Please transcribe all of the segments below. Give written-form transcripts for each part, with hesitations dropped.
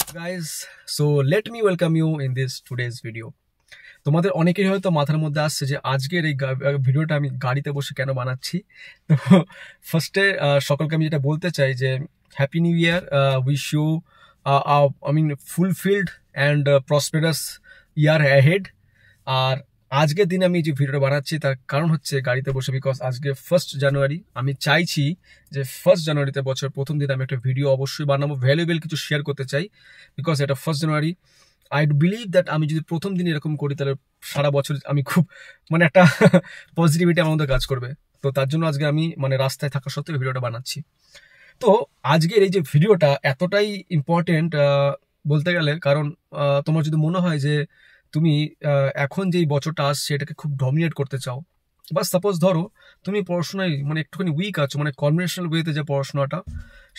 Guys, so let me welcome you in this today's video. তোমাদের অনেকেই হয়তো মাথার মধ্যে আসছে যে আজকের এই ভিডিওটা আমি গাড়িতে বসে কেন বানাচ্ছি। তো ফার্স্টে সকলকে আমি যেটা বলতে চাই যে happy new year, wish you fulfilled and prosperous year ahead. আর আজকের দিনে আমি যে ভিডিওটা বানাচ্ছি তার কারণ হচ্ছে গাড়িতে বসে, বিকজ আজকে 1st জানুয়ারি। আমি চাইছি যে 1st জানুয়ারিতে বছর প্রথম দিন আমি একটা ভিডিও অবশ্যই বানাবো, ভ্যালুয়েবল কিছু শেয়ার করতে চাই, বিকজ এটা 1st January. I believe that আমি যদি প্রথম দিন এরকম করি তাহলে সারা বছর আমি খুব একটা পজিটিভিটি আমার মধ্যে কাজ করবে। তো তার জন্য আজকে আমি রাস্তায় থাকা সত্ত্বেও ভিডিওটা বানাচ্ছি। তো আজকের এই যে ভিডিওটা এতটাই ইম্পর্টেন্ট বলতে গেলে, কারণ তোমার যদি মনে হয় যে তুমি এখন যেই বছরটা আসছে এটাকে খুব ডমিনেট করতে চাও, বা সাপোজ ধরো তুমি পড়াশোনায় একটুখানি উইক আছো, কনভেনশনাল ওয়েতে যে পড়াশোনাটা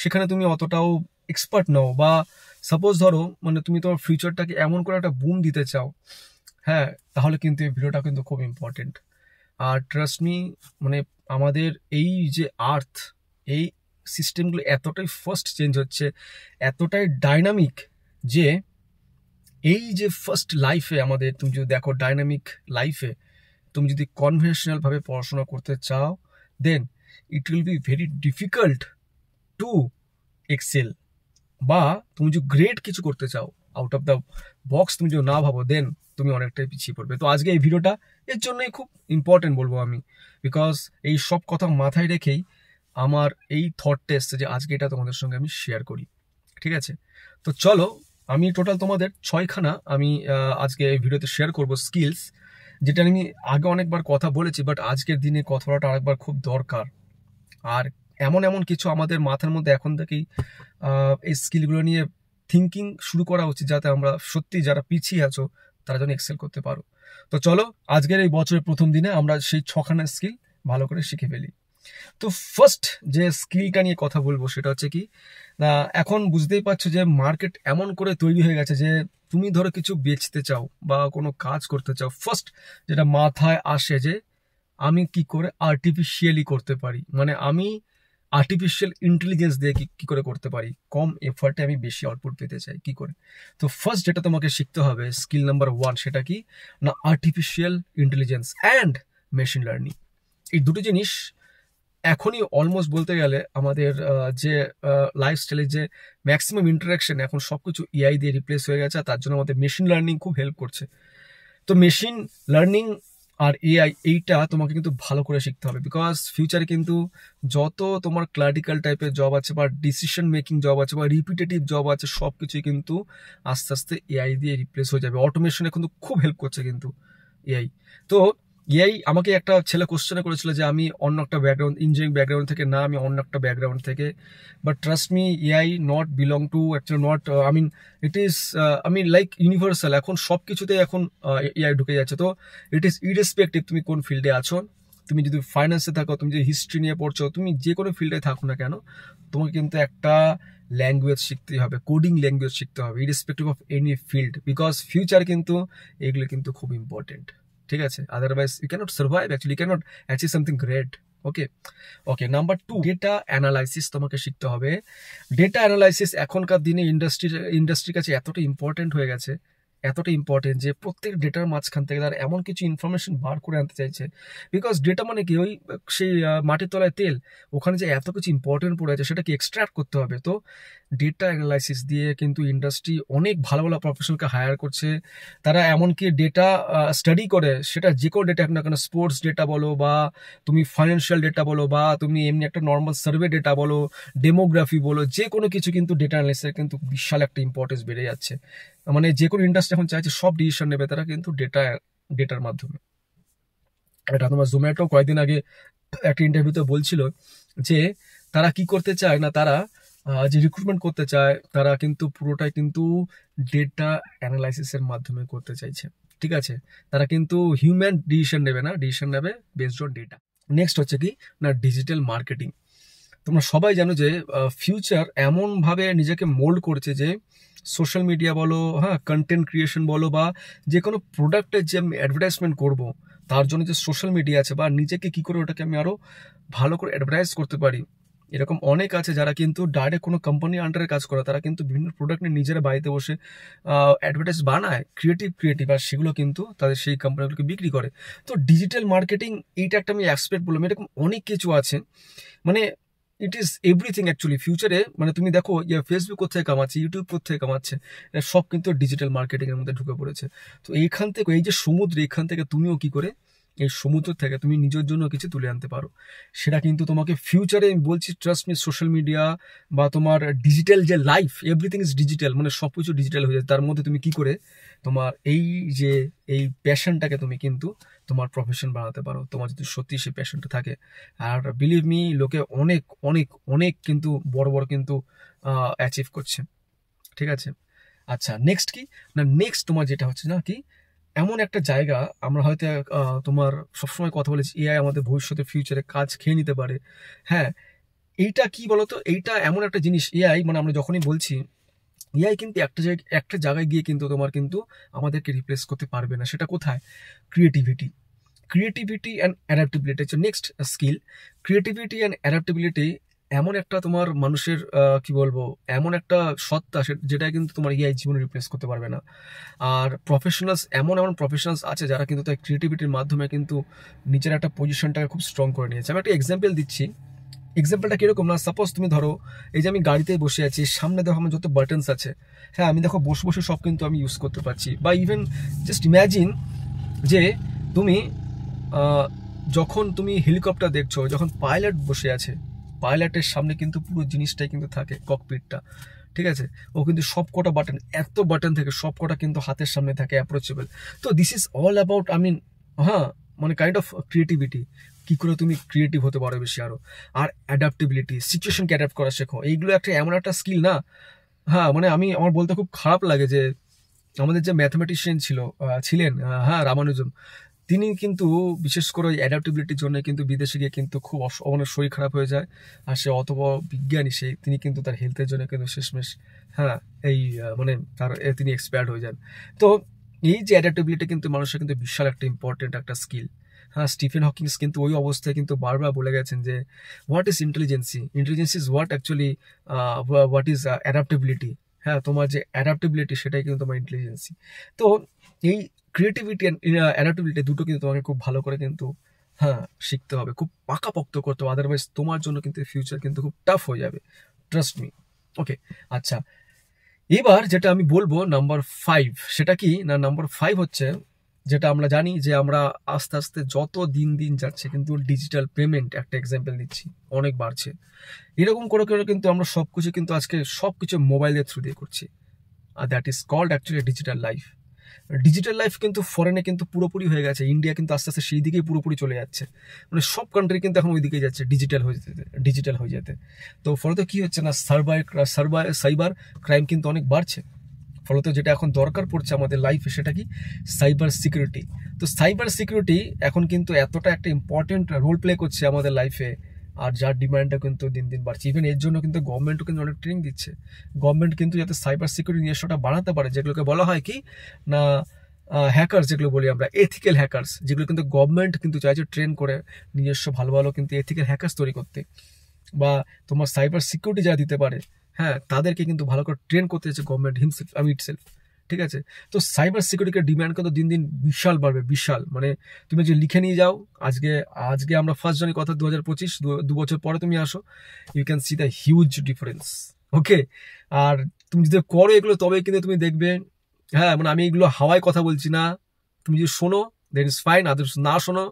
সেখানে তুমি অতটাও এক্সপার্ট নও, বা সাপোজ ধরো তুমি তোমার ফিউচারটাকে এমন করে একটা বুম দিতে চাও, হ্যাঁ, তাহলে কিন্তু এই ভিডিওটা কিন্তু খুব ইম্পর্টেন্ট। আর ট্রাস্ট মি, আমাদের এই যে আর্থ, এই সিস্টেমগুলো এতটাই ফার্স্ট চেঞ্জ হচ্ছে, এতটাই ডাইনামিক, যে এই যে ফার্স্ট লাইফে আমাদের, তুমি যদি দেখো ডাইনামিক লাইফে তুমি যদি কনভেনশনাল ভাবে পড়াশোনা করতে চাও, then it will be very difficult to excel. বা তুমি যদি গ্রেট কিছু করতে চাও, আউট অফ দ্য বক্স তুমি যদি না ভাবো, দেন তুমি অনেকটাই পিছিয়ে পড়বে। তো আজকে এই ভিডিওটা এর জন্যই খুব ইম্পর্টেন্ট বলবো আমি, বিকজ এই সব কথা মাথায় রেখেই আমার এই থটটা এসছে যে আজকে এটা তোমাদের সঙ্গে আমি শেয়ার করি। ঠিক আছে, তো চলো, আমি টোটাল তোমাদের 6খানা আমি আজকে এই ভিডিওতে শেয়ার করব স্কিলস, যেটা আমি আগে অনেকবার কথা বলেছি, বাট আজকের দিনে কথা বলাটা আরেকবার খুব দরকার। আর এমন এমন কিছু আমাদের মাথার মধ্যে এখন থেকেই এই স্কিলগুলো নিয়ে থিঙ্কিং শুরু করা উচিত, যাতে আমরা সত্যি যারা পিছিয়ে আছো তারা যেন এক্সেল করতে পারো। তো চলো, আজকের এই বছরের প্রথম দিনে আমরা সেই 6খানা স্কিল ভালো করে শিখে ফেলি। তো ফার্স্ট যে স্কিলটা নিয়ে কথা বলবো সেটা হচ্ছে কি, এখন বুঝতেই পারছো যে মার্কেট এমন করে তৈরি হয়ে গেছে যে তুমি ধরো কিছু বেচতে চাও বা কোনো কাজ করতে চাও, ফার্স্ট যেটা মাথায় আসে যে আমি কি করে আর্টিফিশিয়ালি করতে পারি, আমি আর্টিফিশিয়াল ইন্টেলিজেন্স দিয়ে কি করে করতে পারি, কম এফার্টে আমি বেশি আউটপুট পেতে চাই কি করে। তো ফার্স্ট যেটা তোমাকে শিখতে হবে, স্কিল নাম্বার 1, সেটা কি না, artificial intelligence and machine learning. এই দুটো জিনিস এখনই অলমোস্ট বলতে গেলে আমাদের যে লাইফস্টাইলের যে ম্যাক্সিমাম ইন্টারাকশন, এখন সবকিছু এআই দিয়ে রিপ্লেস হয়ে গেছে, আর তার জন্য আমাদের মেশিন লার্নিং খুব হেল্প করছে। তো মেশিন লার্নিং আর এআই, এইটা তোমাকে কিন্তু ভালো করে শিখতে হবে, বিকজ ফিউচারে কিন্তু যত তোমার ক্লারিক্যাল টাইপের জব আছে, বা ডিসিশন মেকিং জব আছে, বা রিপিটেটিভ জব আছে, সব কিছুই কিন্তু আস্তে আস্তে এআই দিয়ে রিপ্লেস হয়ে যাবে। অটোমেশনে কিন্তু খুব হেল্প করছে কিন্তু এআই। তো এআই, আমাকে একটা ছেলে কোশ্চেন করেছিল যে আমি অন্য একটা ব্যাকগ্রাউন্ড, ইঞ্জিনিয়ারিং ব্যাকগ্রাউন্ড থেকে না, আমি অন্য একটা ব্যাকগ্রাউন্ড থেকে, but trust me, AI not belong to actually not it is like universal. এখন সব কিছুতে এখন এআই ঢুকে যাচ্ছে। তো ইট ইজ ইরেসপেক্টিভ তুমি কোন ফিল্ডে আছো, তুমি যদি ফাইন্যান্সে থাকো, তুমি যদি হিস্ট্রি নিয়ে পড়ছো, তুমি যে কোনো ফিল্ডে থাকো না কেন, তোমাকে কিন্তু একটা ল্যাঙ্গুয়েজ শিখতেই হবে, কোডিং ল্যাঙ্গুয়েজ শিখতে হবে, irrespective of any field, because future কিন্তু এগুলো কিন্তু খুব ইম্পর্টেন্ট। ঠিক আছে, otherwise you cannot survive, actually you cannot achieve something great. Okay, number 2, data analysis তোমাকে শিখতে হবে। ডেটা অ্যানালাইসিস এখনকার দিনে ইন্ডাস্ট্রির কাছে এতটা ইম্পর্টেন্ট হয়ে গেছে, এতটা ইম্পর্টেন্ট যে প্রত্যেক ডেটার মাঝখান থেকে তারা এমন কিছু ইনফরমেশন বার করে আনতে চাইছে, বিকজ ডেটা কি ওই সেই মাটির তলায় তেল, ওখানে যে এত কিছু ইম্পর্টেন্ট পড়ে আছে সেটাকে এক্সট্রাক্ট করতে হবে। তো ডেটা অ্যানালাইসিস দিয়ে কিন্তু ইন্ডাস্ট্রি অনেক ভালো ভালো প্রফেশনালকে হায়ার করছে। তারা এমনকি ডেটা স্টাডি করে, সেটা যে কোনো ডেটা না কেন, স্পোর্টস ডেটা বলো, বা তুমি ফাইন্যান্সিয়াল ডেটা বলো, বা তুমি এমনি একটা নর্মাল সার্ভে ডেটা বলো, ডেমোগ্রাফি বলো, যে কোনো কিছু কিন্তু ডেটা অ্যানালাইসিসের কিন্তু বিশাল একটা ইম্পর্টেন্স বেড়ে যাচ্ছে। যে কোনো ইন্ডাস্ট্রি এখন চাইছে সব ডিসিশন নেবে তারা কিন্তু ডেটার মাধ্যমে। এটা তোমার জোম্যাটো কয়েকদিন আগে একটা ইন্টারভিউতে বলছিল যে তারা কি করতে চায় না, তারা যে রিক্রুটমেন্ট করতে চায় তারা কিন্তু পুরোটাই কিন্তু ডেটা অ্যানালাইসিসের মাধ্যমে করতে চাইছে। ঠিক আছে, তারা কিন্তু হিউম্যান ডিসিশন নেবে না, ডিসিশন নেবে বেসড অন ডেটা। নেক্সট হচ্ছে কি না, ডিজিটাল মার্কেটিং। তোমরা সবাই জানো যে ফিউচার এমনভাবে নিজেকে মোল্ড করছে যে সোশ্যাল মিডিয়া বলো, হ্যাঁ, কন্টেন্ট ক্রিয়েশন বলো, বা যে কোনো প্রোডাক্টের যে আমি অ্যাডভার্টাইজমেন্ট করবো তার জন্য যে সোশ্যাল মিডিয়া আছে, বা নিজেকে কি করে ওটাকে আমি আরো ভালো করে অ্যাডভার্টাইজ করতে পারি, এরকম অনেক আছে যারা কিন্তু ডাইরেক্ট কোনো কোম্পানির আন্ডারে কাজ করে, তারা কিন্তু বিভিন্ন প্রোডাক্ট নিয়ে নিজেরা বাড়িতে বসে অ্যাডভার্টাইজ বানায়, ক্রিয়েটিভ আর সেগুলো কিন্তু তাদের সেই কোম্পানিগুলোকে বিক্রি করে। তো ডিজিটাল মার্কেটিং এইটা একটা আমি এক্সপেক্ট বললাম, এরকম অনেক কিছু আছে, মানে ইট ইজ এভরিথিং অ্যাকচুয়ালি ফিউচারে। মানে তুমি দেখো ফেসবুক কোথায় কামাচ্ছে, ইউটিউব কোথায় কামাচ্ছে, এটা সব কিন্তু ডিজিটাল মার্কেটিং এর মধ্যে ঢুকে পড়েছে। তো এইখান থেকে, এই যে সমুদ্র, এখান থেকে তুমিও কি করে এই সমুদ্র থেকে তুমি নিজের জন্য কিছু তুলে আনতে পারো, সেটা কিন্তু তোমাকে ফিউচারে, আমি বলছি ট্রাস্ট মি, সোশ্যাল মিডিয়া বা তোমার ডিজিটাল যে লাইফ, এভরিথিং ইজ ডিজিটাল, মানে সব কিছু ডিজিটাল হয়ে যায়। তার মধ্যে তুমি কি করে তোমার যে এই প্যাশনটাকে তুমি কিন্তু তোমার প্রফেশন বানাতে পারো, তোমার যদি সত্যি সেই প্যাশনটা থাকে। আর বিলিভ মি, লোকে অনেক অনেক অনেক কিন্তু বড় বড় কিন্তু অ্যাচিভ করছে, ঠিক আছে। আচ্ছা, নেক্সট কি না, নেক্সট তোমার যেটা হচ্ছে না কি, এমন একটা জায়গা, আমরা হয়তো তোমার সবসময় কথা বলেছি এআই আমাদের ভবিষ্যতে ফিউচারে কাজ খেয়ে নিতে পারে। হ্যাঁ, এইটা কি বলতো, এইটা এমন একটা জিনিস, এআই মানে আমরা যখনই বলছি এআই কিন্তু একটা জায়গায় গিয়ে কিন্তু তোমার কিন্তু আমাদেরকে রিপ্লেস করতে পারবে না। সেটা কোথায়? ক্রিয়েটিভিটি অ্যান্ড অ্যাডাপ্টেবিলিটি হচ্ছে next skill. Creativity and adaptability এমন একটা তোমার মানুষের কি বলবো, এমন একটা সত্তা যেটা কিন্তু তোমার এআই জীবনে রিপ্লেস করতে পারবে না। আর প্রফেশনালস, এমন প্রফেশনালস আছে যারা কিন্তু তার ক্রিয়েটিভিটির মাধ্যমে কিন্তু নিজের একটা পজিশনটাকে খুব স্ট্রং করে নিয়েছে। আমি একটা এক্সাম্পল দিচ্ছি। এক্সাম্পলটা কিরকম না, সাপোজ তুমি ধরো এই যে আমি গাড়িতে বসে আছি, সামনে দেখো আমার যত বাটনস আছে, হ্যাঁ আমি দেখো বসে বসে সব কিন্তু আমি ইউজ করতে পারছি। বা ইভেন জাস্ট ইম্যাজিন যে তুমি যখন তুমি হেলিকপ্টার দেখছো, যখন পাইলট বসে আছে, পাইলটের সামনে কিন্তু পুরো জিনিসটাই কিন্তু থাকে, ককপিটটা, ঠিক আছে। ও কিন্তু সব কটা বাটন, এত বাটন থেকে সব কটা কিন্তু হাতের সামনে থাকে, অ্যাপ্রোচেবল। তো দিস ইজ অল অ্যাবাউট, হ্যাঁ, মানে কাইন্ড অফ ক্রিয়েটিভিটি, কি করে তুমি ক্রিয়েটিভ হতে পারো বেশি আরো। আর অ্যাডাপ্টেবিলিটি, সিচুয়েশনকে অ্যাডাপ্ট করা শেখো, এইগুলো একটা এমন একটা স্কিল না। হ্যাঁ, মানে আমার বলতে খুব খারাপ লাগে যে আমাদের যে ম্যাথমেটিশিয়ান ছিলেন, হ্যাঁ, রামানুজন, তিনি কিন্তু বিশেষ করে ওই অ্যাডাপ্টেবিলিটির জন্য কিন্তু বিদেশে গিয়ে কিন্তু খুব মানে শরীর খারাপ হয়ে যায়। আর সে অত বড় বিজ্ঞানী, তিনি কিন্তু তার হেলথের জন্য কিন্তু শেষমেশ, হ্যাঁ, এই মানে তিনি এক্সপায়ার্ড হয়ে যান। তো এই যে অ্যাডাপ্টেবিলিটি কিন্তু মানুষের কিন্তু বিশাল একটা ইম্পর্টেন্ট একটা স্কিল। হ্যাঁ, স্টিফেন হকিংস কিন্তু ওই অবস্থায় কিন্তু বারবার বলে গেছেন যে what is ইন্টেলিজেন্সি, intelligence is what actually, what is adaptability. হ্যাঁ, তোমার যে অ্যাডাপ্টেবিলিটি সেটাই কিন্তু তোমার ইন্টেলিজেন্সি। তো এই ক্রিয়েটিভিটি অ্যান্ড অ্যাডাপ্টেবিলিটি দুটো কিন্তু তোমাকে খুব ভালো করে কিন্তু, হ্যাঁ, শিখতে হবে, খুব পাকাপোক্ত করতে হবে, আদারওয়াইজ তোমার জন্য কিন্তু ফিউচার কিন্তু খুব টাফ হয়ে যাবে, ট্রাস্ট মি। ওকে, আচ্ছা, এবার যেটা আমি বলবো নাম্বার 5, সেটা কি না, নাম্বার 5 হচ্ছে যেটা আমরা জানি যে আমরা আস্তে আস্তে যত দিন দিন যাচ্ছে কিন্তু ডিজিটাল পেমেন্ট, একটা এক্সাম্পল দিচ্ছি, অনেক বাড়ছে। এরকম করে করে কিন্তু আমরা সবকিছু কিন্তু আজকে সবকিছু মোবাইলের থ্রু দিয়ে করছি। আর that is called actually digital life. Digital life কিন্তু ফরেনে কিন্তু পুরোপুরি হয়ে গেছে, ইন্ডিয়া কিন্তু আস্তে আস্তে সেই দিকেই পুরোপুরি চলে যাচ্ছে, মানে সব কান্ট্রি কিন্তু এখন ওই দিকে যাচ্ছে ডিজিটাল হয়ে যেতে। তো ফলত কি হচ্ছে না, সাইবার ক্রাইম কিন্তু অনেক বাড়ছে। ফলত যেটা এখন দরকার পড়ছে আমাদের লাইফে সেটা কি, সাইবার সিকিউরিটি। তো সাইবার সিকিউরিটি এখন কিন্তু এতটা একটা ইম্পর্টেন্ট রোল প্লে করছে আমাদের লাইফে, আর যার ডিমান্ডটা কিন্তু দিন দিন বাড়ছে। ইভেন এর জন্য কিন্তু গভর্নমেন্টও কিন্তু অনেক ট্রেনিং দিচ্ছে। গভর্নমেন্ট কিন্তু যাতে সাইবার সিকিউরিটি নিজস্বটা বাড়াতে পারে, যেগুলোকে বলা হয় কি না হ্যাকার্স, যেগুলো বলি আমরা এথিক্যাল হ্যাকার্স, যেগুলো কিন্তু গভর্নমেন্ট কিন্তু চাইছে ট্রেন করে নিজস্ব ভালো ভালো কিন্তু এথিক্যাল হ্যাকার্স তৈরি করতে, বা তোমার সাইবার সিকিউরিটি যারা দিতে পারে, হ্যাঁ, তাদেরকে কিন্তু ভালো করে ট্রেন করতে চাইছে গভর্নমেন্ট ইটসেলফ, ঠিক আছে। তো সাইবার সিকিউরিটির ডিমান্ড কিন্তু দিন দিন বিশাল বাড়বে, বিশাল। মানে তুমি যে লিখে নিয়ে যাও, আজকে আমরা 1 জানুয়ারি কথা 2025, 2 বছর পরে তুমি আসো, you can see the huge difference. Okay, আর তুমি যদি করো এগুলো তবেই কিন্তু তুমি দেখবে, হ্যাঁ, মানে আমি এগুলো হাওয়ায় কথা বলছি না, তুমি যদি শোনো দ্যাট ইজ ফাইন, আদার্স না শোনো,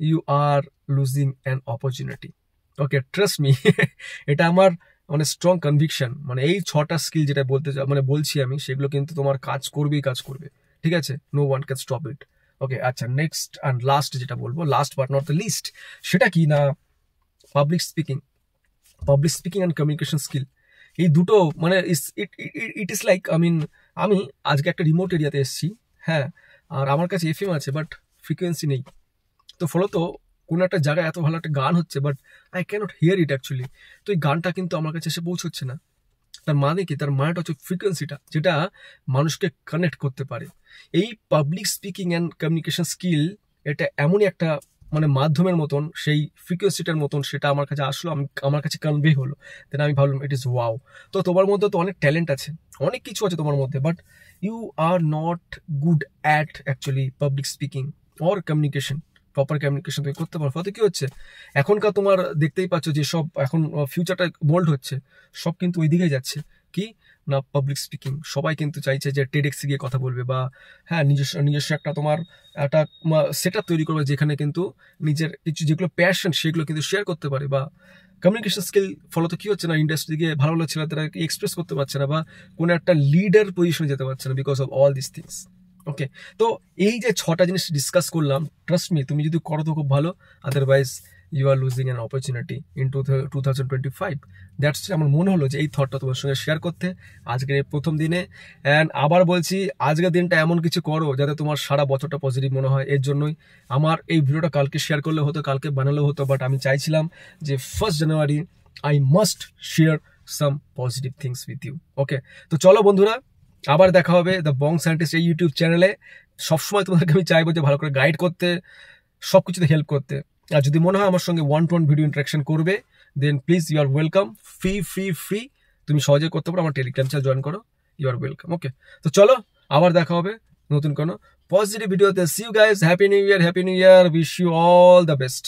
you are losing an opportunity. Okay, trust me, এটা আমার মানে স্ট্রং কনভিকশন। মানে এই 6টা স্কিল যেটা বলছি আমি, সেগুলো কিন্তু তোমার কাজ করবে, ঠিক আছে, no one can stop it. Okay, আচ্ছা, নেক্সট অ্যান্ড লাস্ট যেটা বলবো, last but not the least, সেটা কি না, public speaking and communication skill. এই দুটো মানে ইট ইজ লাইক, আমি আজকে একটা রিমোট এরিয়াতে এসেছি, হ্যাঁ, আর আমার কাছে এফএম আছে বাট ফ্রিকোয়েন্সি নেই। তো ফলত কোনো একটা জায়গায় এত ভালো একটা গান হচ্ছে but I cannot hear it actually. তো এই গানটা কিন্তু আমার কাছে এসে পৌঁছচ্ছে না। তার মানে কি, তার মানেটা হচ্ছে ফ্রিকোয়েন্সিটা, যেটা মানুষকে কানেক্ট করতে পারে। এই public speaking and communication skill, এটা এমনই একটা মানে মাধ্যমের মতন, সেই ফ্রিকোয়েন্সিটার মতন সেটা আমার কাছে আসলো, আমার কাছে কনভে হলো, দেন আমি ভাবলাম ইট ইজ ওয়াও। তো তোমার মধ্যে তো অনেক ট্যালেন্ট আছে, অনেক কিছু আছে তোমার মধ্যে, but you are not good at actually public speaking or communication. Proper communication তুমি করতে পারো, ফলে কি হচ্ছে এখনকার তোমার দেখতেই পাচ্ছ যে সব এখন ফিউচারটা মোল্ড হচ্ছে, সব কিন্তু ওই দিকেই যাচ্ছে কি না, পাবলিক স্পিকিং। সবাই কিন্তু চাইছে যে টেডেক্সে গিয়ে কথা বলবে, বা হ্যাঁ নিজস্ব একটা তোমার একটা সেট আপ তৈরি করবে, যেখানে কিন্তু নিজের কিছু যেগুলো প্যাশন সেগুলো কিন্তু শেয়ার করতে পারে। বা কমিউনিকেশন স্কিল ফলত কি হচ্ছে না, ইন্ডাস্ট্রি দিকে ভালো ভালো ছেলেরা এক্সপ্রেস করতে পারছে না, বা কোনো একটা লিডার পজিশনে যেতে পারছে না, because of all this things. Okay, তো এই যে 6টা জিনিস ডিসকাস করলাম, ট্রাস্ট মি তুমি যদি করো তো খুব ভালো, otherwise you are losing an opportunity in 2025। That's আমার মনে হলো যে এই থটটা তোমার সঙ্গে শেয়ার করতে আজকের এই প্রথম দিনে। অ্যান্ড আবার বলছি, আজকের দিনটা এমন কিছু করো যাতে তোমার সারা বছরটা পজিটিভ মনে হয়। এর জন্যই আমার এই ভিডিওটা কালকে শেয়ার করলে হতো, কালকে বানালেও হতো, বাট আমি চাইছিলাম যে 1st January I must share some positive things with you. Okay, তো চলো বন্ধুরা, আবার দেখা হবে দ্য বং সায়েন্টিস্ট এই ইউটিউব চ্যানেলে। সবসময় তোমাদেরকে আমি চাইবো যে ভালো করে গাইড করতে, সব কিছুতে হেল্প করতে। আর যদি মনে হয় আমার সঙ্গে 1-to-1 ভিডিও ইন্টারাকশন করবে, then please you are welcome. Free তুমি সহজে করতে পারো, আমার টেলিগ্রাম চ্যানেল জয়েন করো, ইউ আর ওয়েলকাম। ওকে, তো চলো আবার দেখা হবে নতুন কোনো পজিটিভ ভিডিওতে। See you guys, happy new year, wish you all the best.